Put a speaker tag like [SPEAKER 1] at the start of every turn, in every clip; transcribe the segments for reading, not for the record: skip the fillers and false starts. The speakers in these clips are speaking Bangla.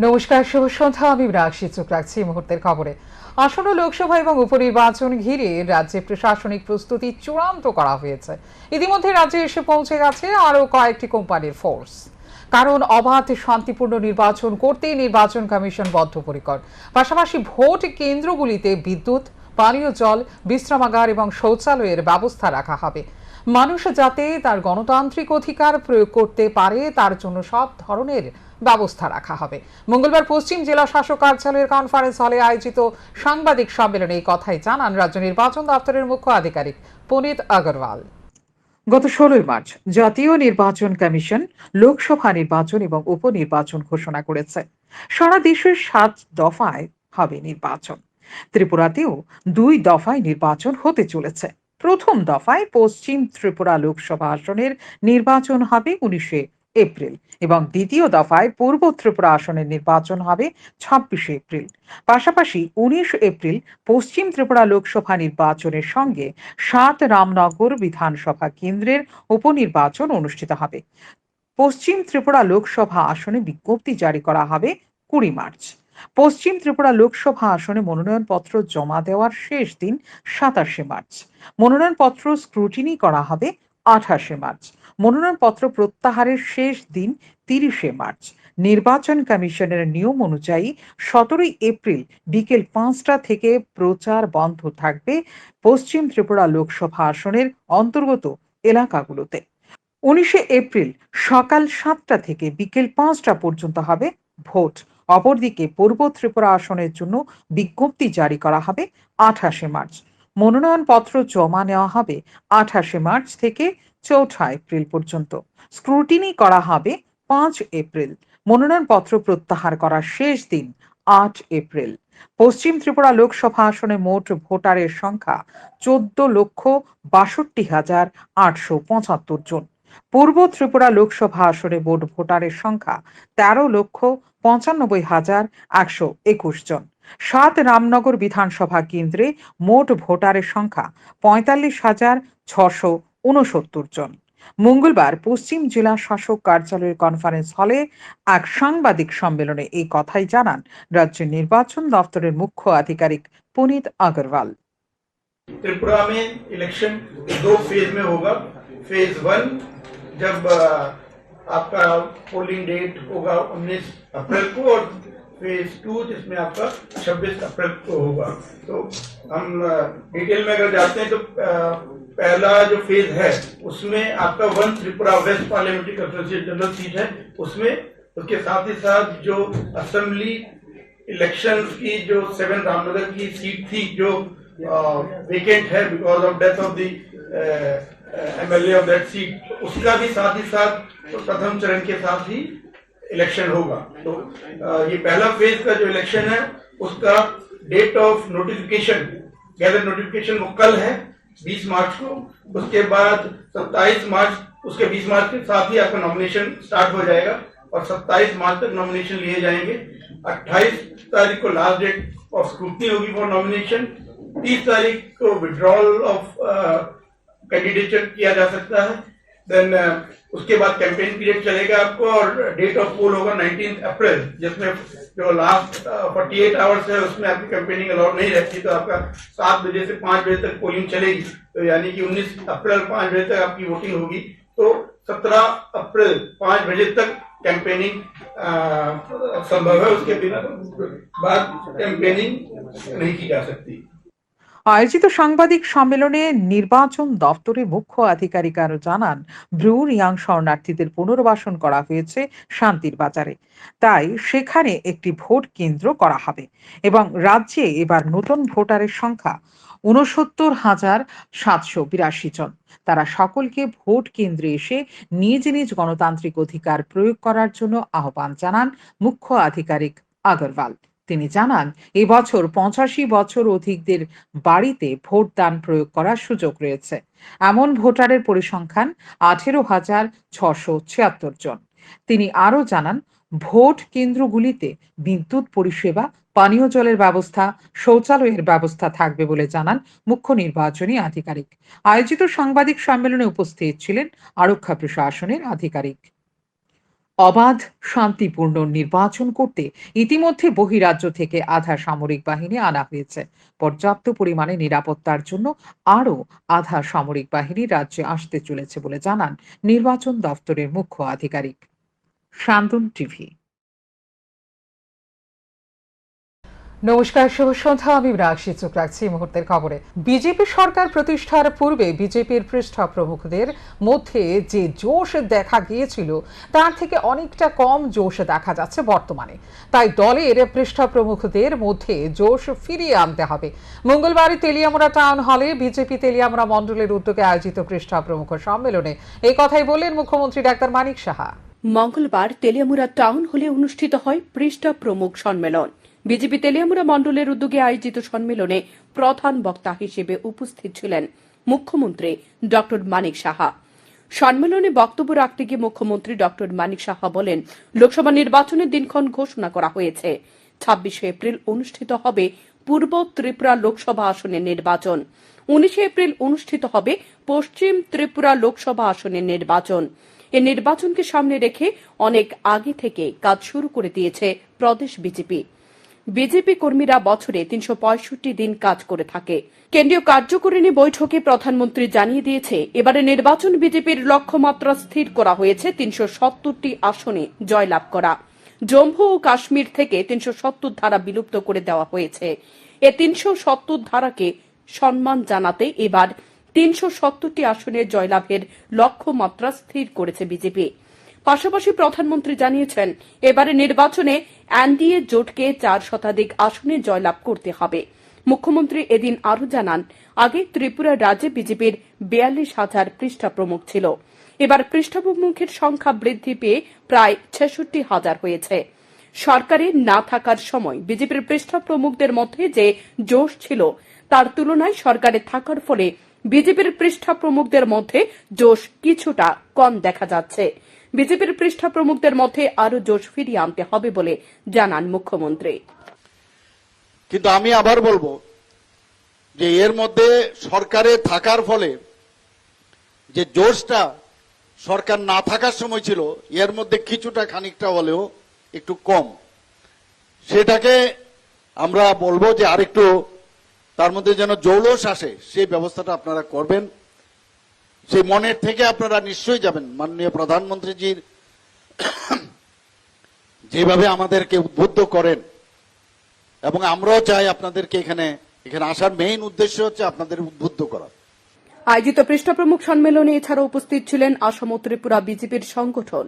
[SPEAKER 1] নমস্কার, শুভ সন্ধ্যা। আমি রাখছি চোখ রাখছি মুহূর্তের খবরে। আসন্ন লোকসভা এবং উপনির্বাচন ঘিরে রাজ্যে প্রশাসনিক প্রস্তুতি চূড়ান্ত করা হয়েছে। ইতিমধ্যে রাজ্যে এসে পৌঁছে গেছে আরও কয়েকটি কোম্পানির ফোর্স। কারণ অবাধ শান্তিপূর্ণ নির্বাচন করতে নির্বাচন কমিশন বদ্ধপরিকর। পাশাপাশি ভোট কেন্দ্রগুলিতে বিদ্যুৎ, পানীয় জল, বিশ্রামাগার এবং শৌচালয়ের ব্যবস্থা রাখা হবে। মানুষ যাতে তার গণতান্ত্রিক অধিকার প্রয়োগ করতে পারে তার জন্য সব ধরনের ব্যবস্থা রাখা হবে। মঙ্গলবার পশ্চিম জেলা শাসক কার্যালয়ের কনফারেন্স হলে আয়োজিত সাংবাদিক সম্মেলনে এই কথাই জানান রাজ্য নির্বাচন দপ্তরের মুখ্য আধিকারিক পুনিত আগরওয়াল। গত 16 মার্চ জাতীয় নির্বাচন কমিশন লোকসভা নির্বাচন এবং উপনির্বাচন ঘোষণা করেছে। সারা দেশের 7 দফায় হবে নির্বাচন। ত্রিপুরাতেও 2 দফায় নির্বাচন হতে চলেছে। প্রথম দফায় পশ্চিম ত্রিপুরা লোকসভা আসনের নির্বাচন হবে 19 এপ্রিল এবং দ্বিতীয় দফায় পূর্ব ত্রিপুরা আসনের নির্বাচন হবে 26 এপ্রিল। পাশাপাশি 19 এপ্রিল পশ্চিম ত্রিপুরা লোকসভা নির্বাচনের সঙ্গে 7 রামনগর বিধানসভা কেন্দ্রের উপনির্বাচন অনুষ্ঠিত হবে। পশ্চিম ত্রিপুরা লোকসভা আসনে বিজ্ঞপ্তি জারি করা হবে 20 মার্চ। পশ্চিম ত্রিপুরা লোকসভা আসনে মনোনয়নপত্র জমা দেওয়ার শেষ দিন 27 মার্চ। মনোনয়নপত্র স্ক্রুটিনি করা হবে 28 মার্চ। মনোনয়নপত্র প্রত্যাহারের শেষ দিন 30 মার্চ। নির্বাচন কমিশনের নিয়ম অনুযায়ী 17 এপ্রিল বিকেল 5টা থেকে প্রচার বন্ধ থাকবে পশ্চিম ত্রিপুরা লোকসভা আসনের অন্তর্গত এলাকাগুলোতে। 19 এপ্রিল সকাল 7টা থেকে বিকেল 5টা পর্যন্ত হবে ভোট। অপরদিকে পূর্ব ত্রিপুরা আসনের জন্য বিজ্ঞপ্তি জারি করা হবে 28 মার্চ। মনোনয়নপত্র জমা নেওয়া হবে 28 মার্চ থেকে 4 এপ্রিল পর্যন্ত। স্ক্রুটিনি করা হবে 5 এপ্রিল। মনোনয়নপত্র প্রত্যাহার করার শেষ দিন 8 এপ্রিল। পশ্চিম ত্রিপুরা লোকসভা আসনে মোট ভোটারের সংখ্যা 14,62,875 জন। পূর্ব ত্রিপুরা লোকসভা আসনে মোট ভোটারের সংখ্যা 13,95,121 জন। 7 রামনগর বিধানসভা কেন্দ্রে মোট ভোটারের সংখ্যা 45,669 জন। মঙ্গলবার পশ্চিম জেলা শাসক কার্যালয়ের কনফারেন্স হলে এক সাংবাদিক সম্মেলনে এই কথাই জানান রাজ্য নির্বাচন দপ্তরের মুখ্য আধিকারিক পুনিত আগরওয়াল।
[SPEAKER 2] त्रिपुरा में इलेक्शन 2 फेज में होगा। फेज 1 जब आपका पोलिंग डेट होगा 19 अप्रैल को, और फेज 2 जिसमें आपका 26 अप्रैल को होगा। तो हम डिटेल में अगर जाते हैं तो पहला जो फेज है उसमें आपका 1 Tripura west parliamentary constituency general seat है, उसमें उसके साथ ही साथ जो असेंबली इलेक्शन की जो 7 रामनगर की सीट थी जो वेकेंट है because of death of the MLA of that seat, उसका भी साथ ही साथ तो प्रथम चरण के साथ ही इलेक्शन होगा। तो ये पहला फेज का जो इलेक्शन है उसका डेट ऑफ नोटिफिकेशन, गैदर नोटिफिकेशन वो कल है 20 मार्च को। उसके बाद 27 मार्च, उसके 20 मार्च के साथ ही आपका नॉमिनेशन स्टार्ट हो जाएगा और 27 मार्च तक नॉमिनेशन लिए जाएंगे। 28 तारीख को लास्ट डेट ऑफ स्क्रूटनी होगी फॉर नॉमिनेशन। 30 तारीख को विड्रॉल ऑफ कैंडिडेचर किया जा सकता है। देन उसके बाद कैंपेन पीरियड चलेगा आपको, और डेट ऑफ पोल होगा 19 अप्रैल, जिसमें जो लास्ट 48 आवर्स है उसमें आपकी कैंपेनिंग अलाउड नहीं रहती। तो आपका 7 बजे से 5 बजे तक पोलिंग चलेगी, तो यानी कि 19 अप्रैल 5 बजे तक आपकी वोटिंग होगी। तो 17 अप्रैल 5 बजे तक कैंपेनिंग संभव है, उसके बिना बाद कैंपेनिंग नहीं की जा सकती।
[SPEAKER 1] আয়োজিত সাংবাদিক সম্মেলনে নির্বাচন দপ্তরের মুখ্য আধিকারিক আরো জানান, ব্রু রিয়াং শরণার্থীদের পুনর্বাসন করা হয়েছে শান্তির বাজারে, তাই সেখানে একটি ভোট কেন্দ্র করা হবে এবং রাজ্যে এবার নতুন ভোটারের সংখ্যা 69,782 জন। তারা সকলকে ভোট কেন্দ্রে এসে নিজ নিজ গণতান্ত্রিক অধিকার প্রয়োগ করার জন্য আহ্বান জানান মুখ্য আধিকারিক আগরওয়াল। তিনি জানান, এবছর 85 বছর অধিকদের বাড়িতে ভোটদান প্রয়োগ করার সুযোগ রয়েছে। এমন ভোটারের পরিসংখ্যান 18,676 জন। তিনি আরো জানান, ভোট কেন্দ্রগুলিতে বিদ্যুৎ পরিষেবা, পানীয় জলের ব্যবস্থা, শৌচালয়ের ব্যবস্থা থাকবে বলে জানান মুখ্য নির্বাচনী আধিকারিক। আয়োজিত সাংবাদিক সম্মেলনে উপস্থিত ছিলেন আরক্ষা প্রশাসনের আধিকারিক। অবাধ শান্তিপূর্ণ নির্বাচন করতে ইতিমধ্যে বহিরাজ্য থেকে আধা সামরিক বাহিনী আনা হয়েছে। পর্যাপ্ত পরিমাণে নিরাপত্তার জন্য আরও আধা সামরিক বাহিনী রাজ্যে আসতে চলেছে বলে জানান নির্বাচন দফতরের মুখ্য আধিকারিক। শান্তন টিভি। নমস্কার, শুভ সন্ধ্যা। আমি রাশি চোখ রাখছি মুহূর্তের খবরে। বিজেপি সরকার প্রতিষ্ঠার পূর্বে বিজেপির পৃষ্ঠ প্রমুখদের মধ্যে যে জোশ দেখা গিয়েছিল তার থেকে অনেকটা কম জোশ দেখা যাচ্ছে বর্তমানে। তাই দলের পৃষ্ঠ প্রমুখদের মধ্যে জোশ ফিরিয়ে আনতে হবে। মঙ্গলবার তেলিয়ামুড়া টাউন হলে বিজেপি তেলিয়ামুড়া মণ্ডলের উদ্যোগে আয়োজিত পৃষ্ঠ প্রমুখ সম্মেলনে এই কথাই বললেন মুখ্যমন্ত্রী ডাক্তার মানিক সাহা।
[SPEAKER 3] মঙ্গলবার তেলিয়ামুড়া টাউন হলে অনুষ্ঠিত হয় পৃষ্ঠ প্রমুখ সম্মেলন। বিজেপি তেলিয়ামুড়া মণ্ডলের উদ্যোগে আয়োজিত সম্মেলনে প্রধান বক্তা হিসেবে উপস্থিত ছিলেন মুখ্যমন্ত্রী ডক্টর মানিক সাহা। সম্মেলনে বক্তব্য রাখতে গিয়ে মুখ্যমন্ত্রী ডক্টর মানিক সাহা বলেন, লোকসভা নির্বাচনের দিনক্ষণ ঘোষণা করা হয়েছে। 26শে এপ্রিল অনুষ্ঠিত হবে পূর্ব ত্রিপুরা লোকসভা আসনের নির্বাচন। 19শে এপ্রিল অনুষ্ঠিত হবে পশ্চিম ত্রিপুরা লোকসভা আসনের নির্বাচন। এই নির্বাচনকে সামনে রেখে অনেক আগে থেকে কাজ শুরু করে দিয়েছে প্রদেশ বিজেপি। বিজেপি কর্মীরা বছরে 365 দিন কাজ করে থাকে। কেন্দ্রীয় কার্যকারিণী বৈঠকে প্রধানমন্ত্রী জানিয়ে দিয়েছে, এবারে নির্বাচন বিজেপির লক্ষ্যমাত্রা স্থির করা হয়েছে 370টি আসনে জয়লাভ করা। জম্মু ও কাশ্মীর থেকে 370 ধারা বিলুপ্ত করে দেওয়া হয়েছে। এ 370 ধারাকে সম্মান জানাতে এবার 370টি আসনে জয়লাভের লক্ষ্যমাত্রা স্থির করেছে বিজেপি। পাশাপাশি প্রধানমন্ত্রী জানিয়েছেন, এবারে নির্বাচনে এনডিএ জোটকে 4 শতাধিক আসনে জয়লাভ করতে হবে। মুখ্যমন্ত্রী এদিন আরও জানান, আগে ত্রিপুরা রাজ্যে বিজেপির 42,000 পৃষ্ঠা প্রমুখ ছিল। এবার পৃষ্ঠা প্রমুখের সংখ্যা বৃদ্ধি পেয়ে প্রায় 66,000 হয়েছে। সরকারে না থাকার সময় বিজেপির পৃষ্ঠা প্রমুখদের মধ্যে যে জোশ ছিল তার তুলনায় সরকারে থাকার ফলে বিজেপির পৃষ্ঠা প্রমুখদের মধ্যে জোশ কিছুটা কম দেখা যাচ্ছে। বিজেপির পৃষ্ঠা প্রমুখদের মধ্যে আরও জোশ ফিরিয়ে আনতে হবে বলে জানান মুখ্যমন্ত্রী।
[SPEAKER 4] কিন্তু আমি আবার বলবো যে এর মধ্যে সরকারে থাকার ফলে যে জোশটা সরকার না থাকার সময় ছিল এর মধ্যে কিছুটা খানিকটা হলেও একটু কম। সেটাকে আমরা বলবো যে আরেকটু তার মধ্যে যেন জৌলস আসে সেই ব্যবস্থাটা আপনারা করবেন। সেই মনের থেকে আপনারা নিশ্চয়ই যাবেন। মাননীয় প্রধানমন্ত্রীজির যেভাবে আমাদেরকে উদ্বুদ্ধ করেন এবং আমরাও চাই আপনাদেরকে এখানে আসার মেইন উদ্দেশ্য হচ্ছে আপনাদের উদ্বুদ্ধ করা।
[SPEAKER 3] আয়োজিত পৃষ্ঠা প্রমুখ সম্মেলনে এছাড়া উপস্থিত ছিলেন আসাম ও ত্রিপুরা বিজেপির সংগঠন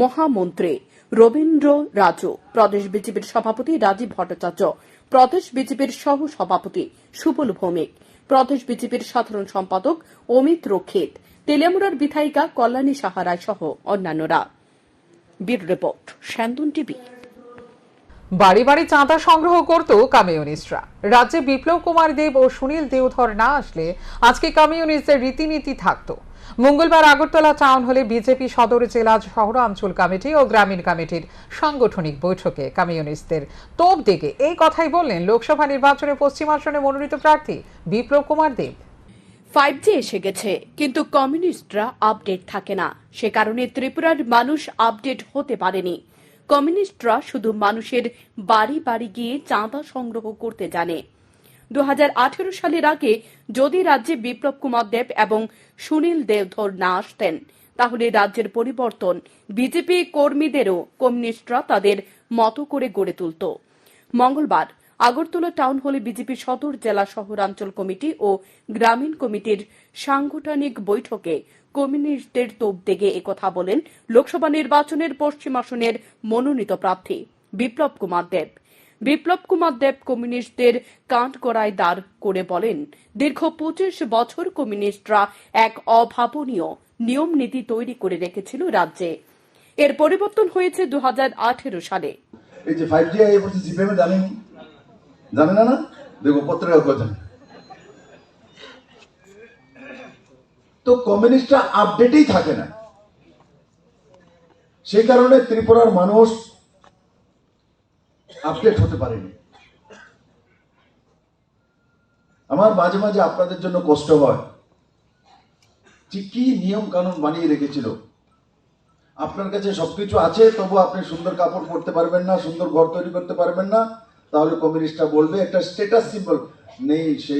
[SPEAKER 3] মহামন্ত্রী রবীন্দ্র রাজু, প্রদেশ বিজেপির সভাপতি রাজীব ভট্টাচার্য, প্রদেশ বিজেপির সহ সভাপতি সুবল ভৌমিক, প্রদেশ বিজেপির সাধারণ সম্পাদক অমিত রক্ষিত, তেলিয়ামুড়ার বিধায়িকা কল্যাণী সাহারায় সহ অন্যান্যরা। Bureau report, Shantanu TV.
[SPEAKER 1] বাড়ি বাড়ি চাঁদা সংগ্রহ করত কমিউনিস্টরা। রাজ্যে বিপ্লব কুমার দেব ও সুনীল দেওধর না আসলে আজকে কমিউনিস্টদের রীতিনীতি থাকতো। মঙ্গলবার আগরতলা টাউন হলে বিজেপি সদর জেলা শহরাঞ্চল কমিটি ও গ্রামীণ কমিটির সাংগঠনিক বৈঠকে কমিউনিস্টদের তোপ দেগে এই কথাই বললেন লোকসভা নির্বাচনে পশ্চিম আসনে মনোনীত প্রার্থী বিপ্লব কুমার দেব।
[SPEAKER 3] 5G এসে গেছে, কিন্তু কমিউনিস্টরা আপডেট থাকে না। সে কারণে ত্রিপুরার মানুষ আপডেট হতে পারেনি। কমিউনিস্টরা শুধু মানুষের বাড়ি বাড়ি গিয়ে চাঁদা সংগ্রহ করতে জানে। 2018 সালের আগে যদি রাজ্যে বিপ্লব কুমার দেব এবং সুনীল দেওধর না আসতেন, তাহলে রাজ্যের পরিবর্তন বিজেপি কর্মীদেরও কমিউনিস্টরা তাদের মতো করে গড়ে তুলত। মঙ্গলবার আগরতলা টাউন হলে বিজেপি সদর জেলা শহরাঞ্চল কমিটি ও গ্রামীণ কমিটির সাংগঠনিক বৈঠকে কমিউনিস্টদের তোপ দেগে একথা বলেন লোকসভা নির্বাচনের পশ্চিম আসনের মনোনীত প্রার্থী বিপ্লব কুমার দেব। বিপ্লব কুমার দেব কমিউনিস্টদের কাঠগড়ায় দাঁড় করে বলেন, দীর্ঘ 25 বছর কমিউনিস্টরা এক অভাবনীয় নিয়ম নীতি তৈরি করে রেখেছিল রাজ্যে। এর পরিবর্তন হয়েছে 2018 সালে।
[SPEAKER 5] এই যে 5G আই বলছে জিপিএম জানেন না দেখো পত্রিকা কথা। তো কমিউনিস্টরা আপডেটই থাকে না, সেই কারণে ত্রিপুরার মানুষ আপডেট হতে পারেনি। আমার মাঝে মাঝে আপনাদের জন্য কষ্ট হয় যে কি নিয়ম কানুন বানিয়ে রেখেছিল। আপনার কাছে সবকিছু আছে, তবু আপনি সুন্দর কাপড় পরতে পারবেন না, সুন্দর ঘর তৈরি করতে পারবেন না, তাহলে কমিউনিস্টরা বলবে একটা স্ট্যাটাস সিম্বল নেই, সে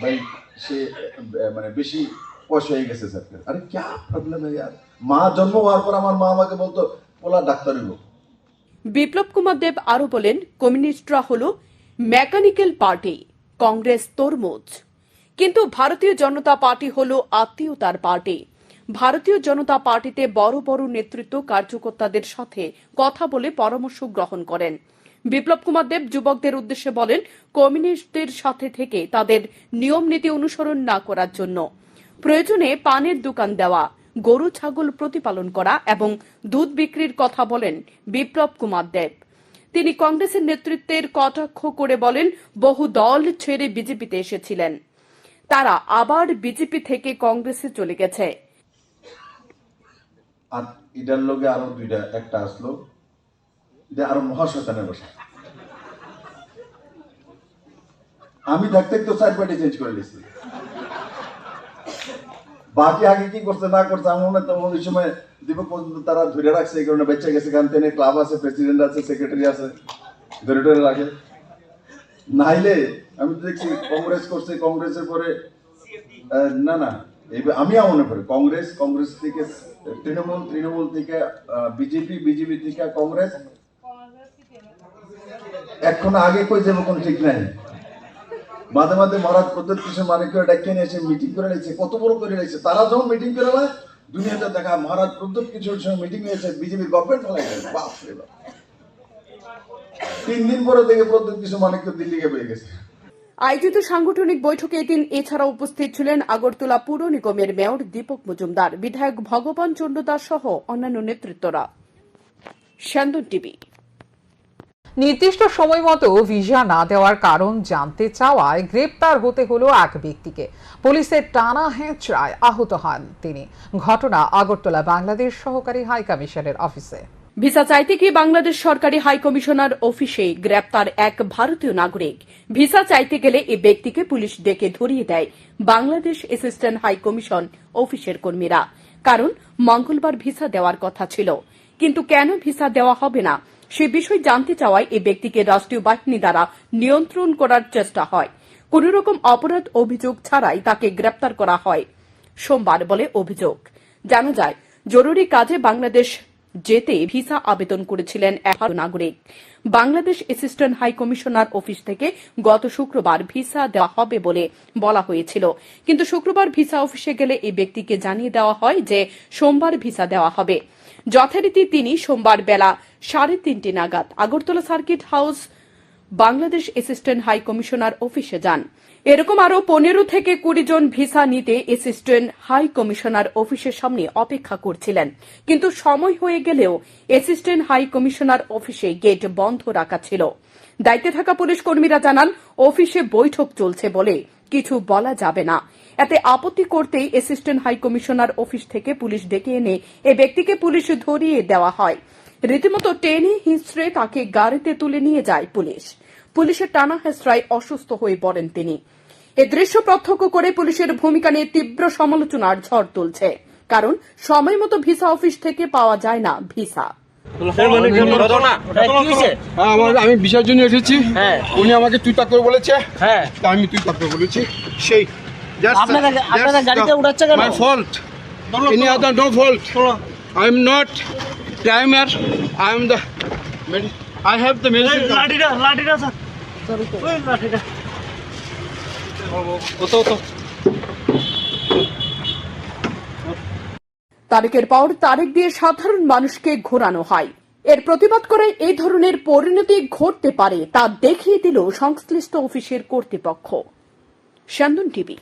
[SPEAKER 5] ভাই সে মানে বেশি পয়সা হয়ে গেছে সরকার। আরে क्या প্রবলেম है यार? মা জন্ম হওয়ার পর আমার মা আমাকে বলতো পোলা ডাক্তার হইব।
[SPEAKER 3] বিপ্লব কুমার দেব আরো বলেন, কমিউনিস্টরা হল মেকানিক্যাল পার্টি, কংগ্রেস তরমুজ, কিন্তু ভারতীয় জনতা পার্টি হল আত্মীয়তার পার্টি। ভারতীয় জনতা পার্টিতে বড় বড় নেতৃত্ব কার্যকর্তাদের সাথে কথা বলে পরামর্শ গ্রহণ করেন। বিপ্লব কুমার দেব যুবকদের উদ্দেশ্যে বলেন, কমিউনিস্টদের সাথে থেকে তাদের নিয়ম নীতি অনুসরণ না করার জন্য প্রয়োজনে পানের দোকান দেওয়া, গরু ছাগল প্রতিপালন করা এবং দুধ বিক্রির কথা বলেন বিপ্লব কুমার দেব। তিনি কংগ্রেসের নেতৃত্বের কটাক্ষ করে বলেন, বহু দল ছেড়ে বিজেপিতে এসেছিলেন, তারা আবার বিজেপি থেকে কংগ্রেসে চলে গেছে।
[SPEAKER 5] আর এটার লগে আরো দুইটা, একটা আসলো এটা আরো মহাশয়তানের বসা। আমি থাকতে তো সাইড পার্টি চেঞ্জ করে দিয়েছি, বাকি আগে কি করছে না করছে আমার মনে হয় ওই সময় দীপক পর্যন্ত তারা ধরে রাখছে, এই কারণে বেঁচে গেছে। কারণ তিনি ক্লাব আছে, প্রেসিডেন্ট আছে, সেক্রেটারি আছে, ধরে ধরে রাখে। নাইলে আমি তো দেখছি কংগ্রেস করছে, কংগ্রেসের পরে না না আমি মনে করি কংগ্রেস থেকে তৃণমূল থেকে বিজেপি থেকে কংগ্রেস, এখন আগে কই যাবো কোন ঠিক নাই। মাঝে মাঝে মহারাজ প্রদ্যোৎ কিশোর মানিককে ডেকে নিয়ে এসে মিটিং করে নিয়েছে, কত বড় করে নিয়েছে। তারা যখন মিটিং করে না, দুনিয়াতে দেখা মহারাজ প্রদ্যোৎ কিশোর সঙ্গে মিটিং নিয়েছে, বিজেপির গভর্নমেন্ট ফেলাই গেছে। বাপ রে বাপ, 3 দিন পরে দেখে প্রদ্যোৎ কিশোর মানিককে দিল্লিকে পেয়ে গেছে।
[SPEAKER 3] আয়োজিত সাংগঠনিক বৈঠকে এদিন এছাড়া উপস্থিত ছিলেন আগরতলা পুর নিগমের মেয়র দীপক মজুমদার, বিধায়ক ভগবান চন্দ্র দাস সহ অন্যান্য নেতৃত্বরা। স্যান্দন টিভি।
[SPEAKER 1] নির্দিষ্ট সময় মতো ভিসা না দেওয়ার কারণ জানতে চাওয়ায় গ্রেপ্তার হতে হলো এক ব্যক্তিকে। পুলিশের টানা হেঁচড়ায় আহত হন তিনি। ঘটনা আগরতলা বাংলাদেশ সহকারী হাই কমিশনের অফিসে।
[SPEAKER 3] ভিসা চাইতে গিয়ে বাংলাদেশ সরকারি হাই কমিশনার অফিসে গ্রেপ্তার এক ভারতীয় নাগরিক। ভিসা চাইতে গেলে এই ব্যক্তিকে পুলিশ ডেকে ধরিয়ে দেয় বাংলাদেশ অ্যাসিস্ট্যান্ট হাই কমিশন অফিসের কর্মীরা। কারণ মঙ্গলবার ভিসা দেওয়ার কথা ছিল, কিন্তু কেন ভিসা দেওয়া হবে না সে বিষয় জানতে চাওয়ায় এই ব্যক্তিকে রাষ্ট্রীয় বাহিনী দ্বারা নিয়ন্ত্রণ করার চেষ্টা হয়। কোন রকম অপরাধ অভিযোগ ছাড়াই তাকে গ্রেপ্তার করা হয় সোমবার বলে অভিযোগ। জানা যায়, জরুরি কাজে বাংলাদেশ যেতে ভিসা আবেদন করেছিলেন এক নাগরিক। Bangladesh assistant high commissioner office থেকে গত শুক্রবার ভিসা দেওয়া হবে বলে বলা হয়েছিল, কিন্তু শুক্রবার ভিসা অফিসে গেলে এই ব্যক্তিকে জানিয়ে দেওয়া হয় যে সোমবার ভিসা দেওয়া হবে। যথারীতি তিনি সোমবার বেলা 3:30 নাগাদ Agartala circuit house Bangladesh assistant high commissioner অফিসে যান। এরকম আরো 15 থেকে 20 জন ভিসা নিতে অ্যাসিস্ট্যান্ট হাই কমিশনার অফিসের সামনে অপেক্ষা করছিলেন, কিন্তু সময় হয়ে গেলেও অ্যাসিস্ট্যান্ট হাই কমিশনার অফিসে গেট বন্ধ রাখা ছিল। দায়িত্বে থাকা পুলিশ কর্মীরা জানান, অফিসে বৈঠক চলছে বলে কিছু বলা যাবে না। এতে আপত্তি করতেই অ্যাসিস্ট্যান্ট হাই কমিশনার অফিস থেকে পুলিশ ডেকে এনে এই ব্যক্তিকে পুলিশ ধরিয়ে দেওয়া হয়। রীতিমতো টেনে হিঁচড়ে তাকে গাড়িতে তুলে নিয়ে যায় পুলিশ। পুলিশের টানা হেঁচড়ায় অসুস্থ হয়ে পড়েন তিনি। এ দৃশ্য প্রত্যক্ষ করে পুলিশের ভূমিকা নিয়ে তীব্র সমালোচনার ঝড় তুলছে, কারণ সময় মতো ভিসা অফিস থেকে পাওয়া যায় না ভিসা।
[SPEAKER 6] আমি ভিসার জন্য এসেছি, উনি আমাকে তুই তাক করে বলেছে, তা আমি তুই তাক করে বলেছি। সেই
[SPEAKER 7] আপনারা গাড়িতে উঠাচ্ছে কেন?
[SPEAKER 6] My fault, any other no fault. I am not crimer, I am the I have the medicine.
[SPEAKER 7] লাঠিটা স্যার, ওই লাঠিটা
[SPEAKER 3] তারিখের পর তারিখ দিয়ে সাধারণ মানুষকে ঘোরানো হয়। এর প্রতিবাদ করে এই ধরনের পরিণতি ঘটতে পারে তা দেখিয়ে দিল সংশ্লিষ্ট অফিসের কর্তৃপক্ষ। স্যান্দন টিভি।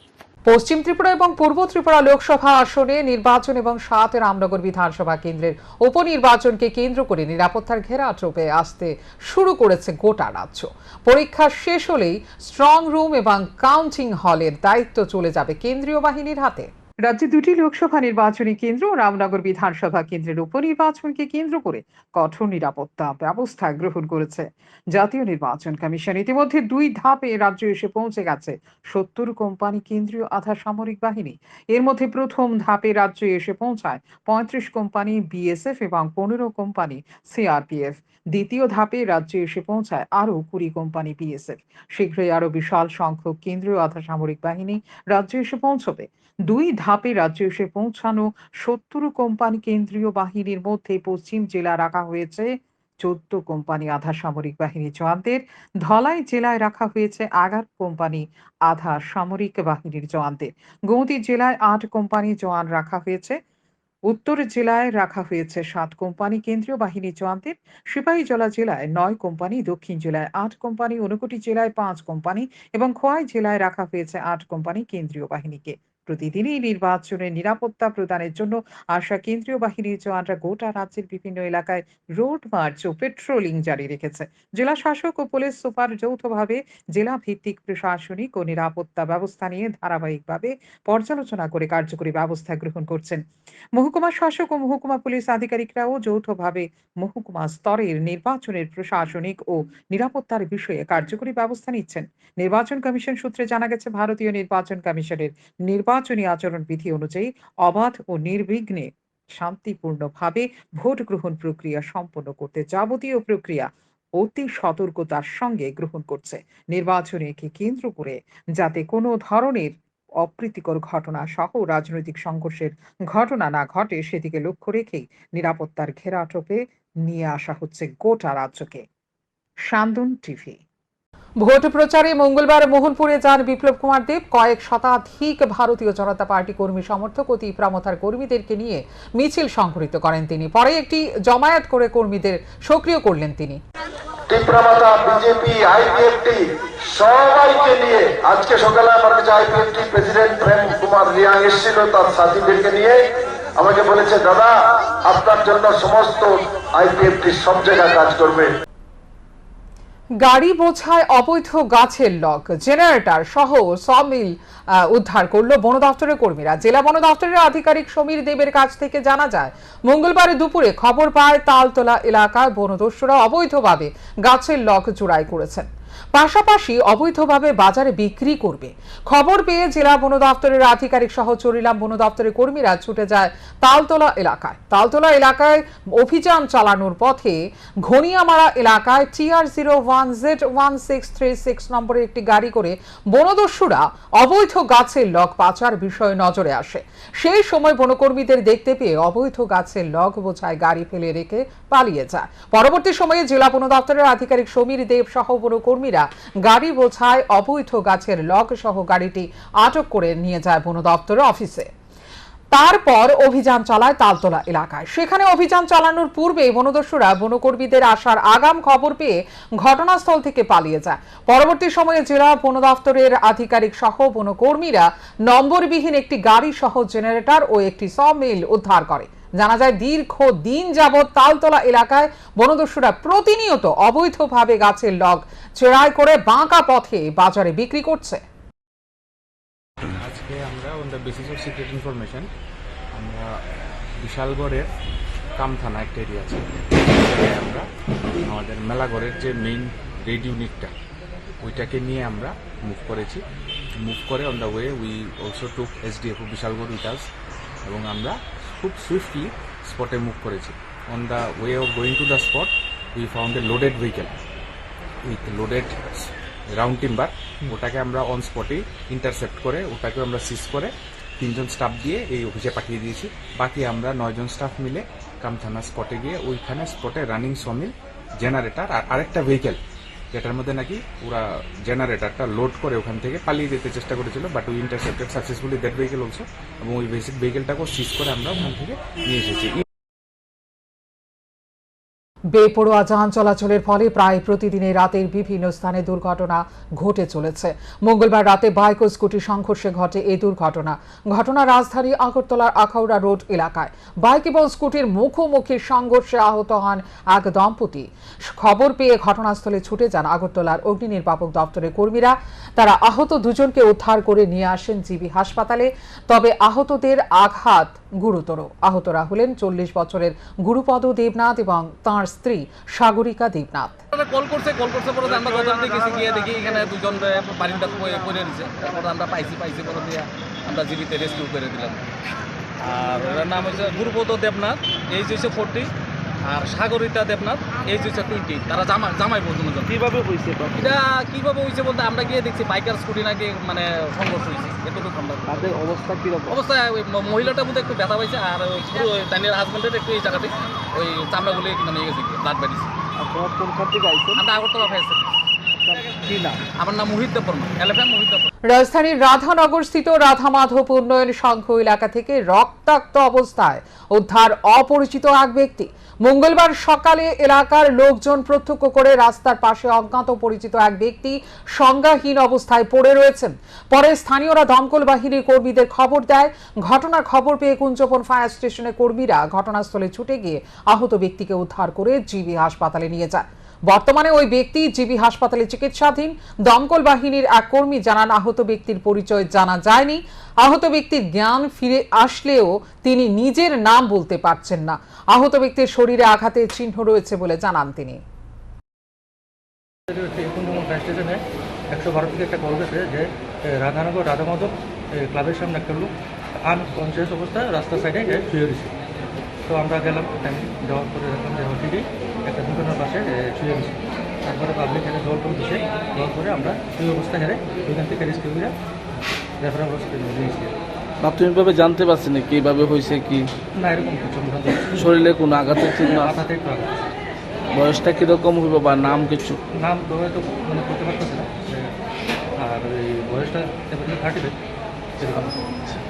[SPEAKER 1] পশ্চিম ত্রিপুরা এবং পূর্ব ত্রিপুরা লোকসভা আসনে নির্বাচন এবং 7 রামনগর বিধানসভা কেন্দ্রের উপনির্বাচনকে কেন্দ্র করে নিরাপত্তার ঘেরাটোপে আসতে শুরু করেছে গোটা রাজ্য। পরীক্ষা শেষ হলেই স্ট্রং রুম এবং কাউন্টিং হলের দায়িত্ব চলে যাবে কেন্দ্রীয় বাহিনীর হাতে। রাজ্যে দুটি লোকসভা নির্বাচনী কেন্দ্র ও রামনগর বিধানসভা কেন্দ্রের উপনির্বাচনকে কেন্দ্র করে কঠোর নিরাপত্তা ব্যবস্থা গ্রহণ করেছে জাতীয় নির্বাচন কমিশন। ইতিমধ্যে 2 ধাপে রাজ্যে এসে পৌঁছে গেছে 70 কোম্পানি কেন্দ্রীয় আধা সামরিক বাহিনী। এর মধ্যে প্রথম ধাপে রাজ্যে এসে পৌঁছায় 35 কোম্পানি বিএসএফ এবং 15 কোম্পানি সিআরপিএফ। দ্বিতীয় ধাপে রাজ্যে এসে পৌঁছায় আরও 20 কোম্পানি বিএসএফ। শীঘ্রই আরও বিশাল সংখ্যক কেন্দ্রীয় আধা সামরিক বাহিনী রাজ্যে এসে পৌঁছবে। 2 ধাপে রাজ্যে এসে পৌঁছানো 70 কোম্পানি কেন্দ্রীয় বাহিনীর মধ্যে পশ্চিম জেলা রাখা হয়েছে 14 কোম্পানি আধা সামরিক বাহিনী জওয়ানদের, ধলাই জেলায় রাখা হয়েছে 11 কোম্পানি আধা সামরিক বাহিনীর জওয়ানদের, গোমতী জেলায় 8 কোম্পানি জওয়ান রাখা হয়েছে, উত্তর জেলায় রাখা হয়েছে 7 কোম্পানি কেন্দ্রীয় বাহিনীর জওয়ানদের, সিপাহীজলা জেলায় 9 কোম্পানি, দক্ষিণ জেলায় 8 কোম্পানি, ঊনকোটি জেলায় 5 কোম্পানি এবং খোয়াই জেলায় রাখা হয়েছে 8 কোম্পানি কেন্দ্রীয় বাহিনীকে। প্রতিদিনই নির্বাচনের নিরাপত্তা প্রদানের জন্য আসা কেন্দ্রীয় বাহিনীর জওয়ানরা গোটা রাজ্যের বিভিন্ন এলাকায় রোড মার্চ ও পেট্রোলিং জারি রেখেছে। জেলা শাসক ও পুলিশ সুপার যৌথভাবে জেলা ভিত্তিক প্রশাসনিক ও নিরাপত্তা ব্যবস্থা নিয়ে ধারাবাহিকভাবে পর্যালোচনা করে কার্যকরী ব্যবস্থা গ্রহণ করছেন। মহকুমা শাসক ও মহকুমা পুলিশ আধিকারিকরাও যৌথভাবে মহকুমা স্তরের নির্বাচনের প্রশাসনিক ও নিরাপত্তার বিষয়ে কার্যকরী ব্যবস্থা নিচ্ছেন। নির্বাচন কমিশন সূত্রে জানা গেছে, ভারতীয় নির্বাচন কমিশনের নির্বাচনী আচরণ বিধি অনুযায়ী অবাধ ও নির্বিঘ্নে শান্তিপূর্ণভাবে ভোট গ্রহণ প্রক্রিয়া সম্পন্ন করতে যাবতীয় প্রক্রিয়া অতি সতর্কতার সঙ্গে গ্রহণ করছে। নির্বাচনকে কেন্দ্র করে যাতে কোনো ধরনের অপ্রীতিকর ঘটনা সহ রাজনৈতিক সংঘর্ষের ঘটনা না ঘটে সেদিকে লক্ষ্য রেখেই নিরাপত্তার ঘেরাটোপে নিয়ে আসা হচ্ছে গোটা রাজ্যকে। শান্তন টিভি। ভোট প্রচারে মঙ্গলবার মোহনপুরে যান বিপ্লব কুমার দেব। কয়েক শতাধিক ভারতীয় জনতা পার্টি কর্মী সমর্থক ও তীব্রামথার কর্মীদেরকে নিয়ে মিছিল সংঘটিত করেন তিনি। পরে একটি জমায়েত করে কর্মীদের সক্রিয় করলেন তিনি।
[SPEAKER 8] তীব্রামথা, বিজেপি, আইপিএফটি সবাইকে নিয়ে আজকে সকালে আমার কাছে আইপিএফটি প্রেসিডেন্ট প্রেম কুমার রিয়াং এসেছিল, তার সাথীদেরকে নিয়ে আমাকে বলেছে, দাদা আপনার জন্য সমস্ত আইপিএফটি সব জায়গায় কাজ করবে।
[SPEAKER 1] গাড়ি বোঝায় অবৈধ গাছের লগ, জেনারেটর সহ সমিল উদ্ধার করলো বন দপ্তরের কর্মীরা। জেলা বন দপ্তরের আধিকারিক সমীর দেবের কাছ থেকে জানা যায়, মঙ্গলবার দুপুরে খবর পায় তালতলা এলাকায় বনদস্যুরা অবৈধভাবে গাছের লগ চুরাই করেছেন, পাশাপাশি অবৈধভাবে বাজারে বিক্রি করবে। খবর পেয়ে জেলা বন দপ্তরের আধিকারিক সহ চরিলাম বন দপ্তরের কর্মীরা ছুটে যায় তালতলা এলাকায়। তালতলা এলাকায় অভিযান চালানোর পথে ঘনিয়ামারা এলাকায় TR01Z1636 নম্বরের একটি গাড়ি করে বনদস্যুরা অবৈধ গাছের লগ পাচার বিষয়ে নজরে আসে। সেই সময় বনকর্মীদের দেখতে পেয়ে অবৈধ গাছের লগ বোঝায় গাড়ি ফেলে রেখে পালিয়ে যায়। পরবর্তী সময়ে জেলা বন দপ্তরের আধিকারিক সমীর দেব সহ বনকর্মীরা গাড়ি বোঝায় অবৈধ গাছের লগ সহ গাড়িটি আটক করে নিয়ে যায় বন দপ্তরের অফিসে। তারপর অভিযান চালায় তালতলা এলাকায়। সেখানে অভিযান চালানোর পূর্বে বনদস্যুরা বনকর্মীদের আসার আগাম খবর পেয়ে ঘটনাস্থল থেকে পালিয়ে যায়। পরবর্তী সময়ে জেলা বন দপ্তরের আধিকারিক সহ বনকর্মীরা নম্বরবিহীন একটি গাড়ি সহ জেনারেটর ও একটি সমিল উদ্ধার করে। জানা যায়, দীর্ঘদিন যাবৎ তালতলা এলাকায় বনদস্যুরা প্রতিনিয়ত অবৈধভাবে গাছের লগ চোরাই করে বাঁকা পথে বাজারে বিক্রি করছে।
[SPEAKER 9] আজকে আমরা on the basis of secret information আমরা বিশালগড়ের কাম থানা একটা এরিয়া আছে, আমরা আমাদের মেলাগড়ের যে মেইন রেড ইউনিটটা ওইটাকে নিয়ে আমরা মুভ করেছি। মুভ করে on the way we also took SDF Bishalgarh with us, এবং আমরা খুব সুইফটলি স্পটে মুভ করেছি। On the way of going to the spot we found a loaded vehicle with loaded round timber. ওটাকে আমরা অন স্পটেই ইন্টারসেপ্ট করে ওটাকে আমরা সিজ করে 3 জন স্টাফ দিয়ে এই অফিসে পাঠিয়ে দিয়েছি। বাকি আমরা 9 জন স্টাফ মিলে কাম থানা স্পটে গিয়ে ওইখানে স্পটে রানিং সমিল, জেনারেটর আর আরেকটা ভেহিকেল যেটার মধ্যে নাকি ওরা জেনারেটরটা লোড করে ওখান থেকে পালিয়ে যেতে চেষ্টা করেছিল, but we intercepted successfully that vehicle also, এবং ওই ভেহিকেলটাকেও সিজ করে আমরা ওখান থেকে নিয়ে এসেছি।
[SPEAKER 1] বেপরোয়া যান চলাচলের ফলে প্রায় প্রতিদিনই রাতের বিভিন্ন স্থানে দুর্ঘটনা ঘটে চলেছে। মঙ্গলবার রাতে বাইক ও স্কুটির সংঘর্ষে ঘটে এই দুর্ঘটনা। ঘটনা রাজধানী আগরতলার আখাউড়া রোড এলাকায়। বাইক এবং স্কুটির মুখোমুখি সংঘর্ষে আহত হন এক দম্পতি। খবর পেয়ে ঘটনাস্থলে ছুটে যান আগরতলার অগ্নি নির্বাপক দপ্তরের কর্মীরা। তারা আহত দুজনকে উদ্ধার করে নিয়ে আসেন জিবি হাসপাতালে। তবে আহতদের আঘাত গুরুতর। আহতরা হলেন 40 বছরের গুরুপদ দেবনাথ এবং তাঁর স্ত্রী সাগরিকা দেবনাথ।
[SPEAKER 10] কল করছে পরে আমরা গতকাল গেছি গিয়ে দেখি এখানে দুজন বাড়িটা পড়ে দিছে। তারপরে আমরা পাইছি পরে দিয়ে আমরা জীবিত রেস্কিউ করে দিলাম। আর এর নাম হচ্ছে গুরুপদ দেবনাথ, এইজ হচ্ছে 40, আর সাগরিকা দেবনাথ, এইজ হচ্ছে 20। তারা জামাই বলতো।
[SPEAKER 7] কিভাবে হয়েছে
[SPEAKER 10] এটা কিভাবে হয়েছে বলতে আমরা গিয়ে দেখছি বাইকার স্কুটি নাকি মানে সংঘর্ষ হয়েছে। এতটুকু আমরা
[SPEAKER 7] তাদের অবস্থা কিরকম?
[SPEAKER 10] অবস্থায় ওই মহিলাটার মধ্যে একটু ব্যথা পাইছে, আর তাদের হাজব্যান্ডের একটু এই জায়গাতে ওই চামড়াগুলি মানে নিয়ে গেছে, ব্লাড বেরিয়েছে।
[SPEAKER 7] আপনারা কোন খাত থেকে আইছেন?
[SPEAKER 10] আমরা আগরতলা ফায়ার সার্ভিস।
[SPEAKER 7] কি নাম?
[SPEAKER 10] আমার নাম মোহিত দেববর্মা, এলিফ্যান্ট মোহিত দেববর্মা।
[SPEAKER 1] রাজধানীর রাধানগর স্থিত রাধা মাধব উন্নয়ন সংঘ এলাকা থেকে রক্তাক্ত অবস্থায় উদ্ধার অপরিচিত এক ব্যক্তি। মঙ্গলবার সকালে এলাকার লোকজন প্রত্যক্ষ করে রাস্তার পাশে অজ্ঞাত পরিচিত এক ব্যক্তি সংজ্ঞাহীন অবস্থায় পড়ে রয়েছেন। পরে স্থানীয়রা দমকল বাহিনীর কর্মীদের খবর দেয়। ঘটনার খবর পেয়ে কুঞ্জবন ফায়ার স্টেশনের কর্মীরা ঘটনাস্থলে ছুটে গিয়ে আহত ব্যক্তিকে উদ্ধার করে জিবি হাসপাতালে নিয়ে যায়। বর্তমানে ওই ব্যক্তি জিবি হাসপাতালে চিকিৎসাধীন। দমকল বাহিনীর এক কর্মী জানান, আহত ব্যক্তির পরিচয় জানা যায়নি। আহত ব্যক্তির জ্ঞান ফিরে আসলেও তিনি নিজের নাম বলতে পারছেন না। আহত ব্যক্তির শরীরে আঘাতের চিহ্ন রয়েছে বলে জানান তিনি।
[SPEAKER 11] 112 থেকে একটা কল গেছে যে রাধানগর রাধা মাধব ক্লাবের সামনে একটা লোক আনকনসিয়াস অবস্থায় রাস্তার সাইডে শুয়ে গেছে। তো আমরা গেলাম, যাওয়ার পরে দেখলাম যে অলরেডি একটা দোকানের পাশে শুয়ে গেছে। তারপরে পাবলিক এখানে জল টল দিছে। জল করে আমরা ওই অবস্থা হেরে ওইখান থেকে রেস্কিউ করে রেফারেল হসপিটালে দিয়েছি।
[SPEAKER 7] প্রাথমিকভাবে জানতে পারছেন না কিভাবে হয়েছে কি?
[SPEAKER 11] না, এরকম কিছু আমরা
[SPEAKER 7] শরীরে কোনো আঘাতের চিহ্ন?
[SPEAKER 11] আঘাতে একটু আঘাত।
[SPEAKER 7] বয়সটা কিরকম হইব বা নাম কিছু?
[SPEAKER 11] নাম তো হয়তো মনে করতে পারতেছে না। আর এই বয়সটা 35 এরকম।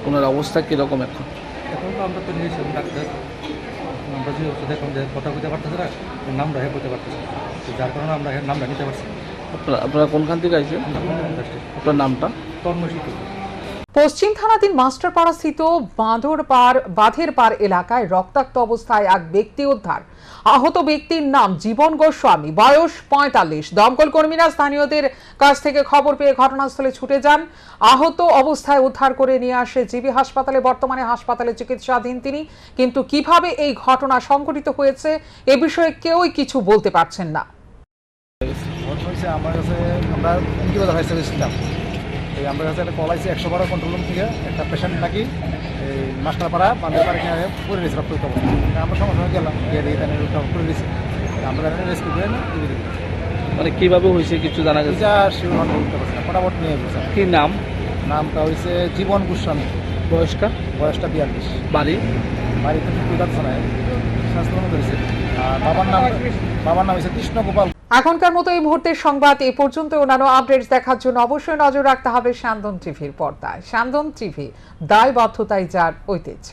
[SPEAKER 7] ওনার অবস্থা কিরকম এখন?
[SPEAKER 11] এখন তো আমরা তো নিয়েছি ডাক্তার, আমরা যে ওষুধ এখন যে কথা বলতে পারতেছে না, নামটা বলতে পারতেছে না, যার কারণে আমরা নামটা নিতে পারছি।
[SPEAKER 7] আপনারা কোনখান থেকে আইছেন? আপনার নামটা?
[SPEAKER 11] তন্ময় শিক্ষক।
[SPEAKER 1] পশ্চিম থানাধীন মাস্টারপাড়া স্থিত বাঁধের পাড় এলাকায় রক্তাক্ত অবস্থায় এক ব্যক্তি উদ্ধার। আহত ব্যক্তির নাম জীবন গোস্বামী, বয়স 45। দমকল কর্মীরা স্থানীয়দের কাছ থেকে খবর পেয়ে ঘটনাস্থলে ছুটে যান। আহত অবস্থায় উদ্ধার করে নিয়ে আসে জিবি হাসপাতালে। বর্তমানে হাসপাতালে চিকিৎসাধীন তিনি। কিন্তু কিভাবে এই ঘটনা সংঘটিত হয়েছে এ বিষয়ে কেউই কিছু বলতে পারছেন না।
[SPEAKER 12] আমার কাছে আমরা ইনকিউবেটর ফায়ার সার্ভিস ছিলাম। এই আমার কাছে একটা কল আছে 112 কন্ট্রোল রুম থেকে, একটা পেশেন্ট নাকি এই মাস্টারপাড়া বান্ধের পাড়া এখানে পড়ে রয়েছে রক্ত। আমরা সঙ্গে সঙ্গে গেলাম, গিয়ে দেখি তাহলে রক্ত পড়ে রয়েছে। আমরা রেস্কিউ করে
[SPEAKER 7] মানে কীভাবে হয়েছে কিছু জানা গেছে?
[SPEAKER 12] শিওর বলতে পারছি না, ফটাফট নিয়ে গেছে।
[SPEAKER 7] কী নাম?
[SPEAKER 12] নামটা হয়েছে জীবন গোস্বামী। বয়সটা 42। বাড়িতে বিকাশ থানায় স্বাস্থ্য করেছে। আর বাবার নাম হয়েছে কৃষ্ণ গোপাল।
[SPEAKER 1] এখনকার মতো এই মুহূর্তের সংবাদ এ পর্যন্ত। অন্যান্য আপডেটস দেখার জন্য অবশ্যই নজর রাখতে হবে স্যান্দন টিভির পর্দায়। স্যান্দন টিভি, দায়বদ্ধতাই যার ঐতিহ্য।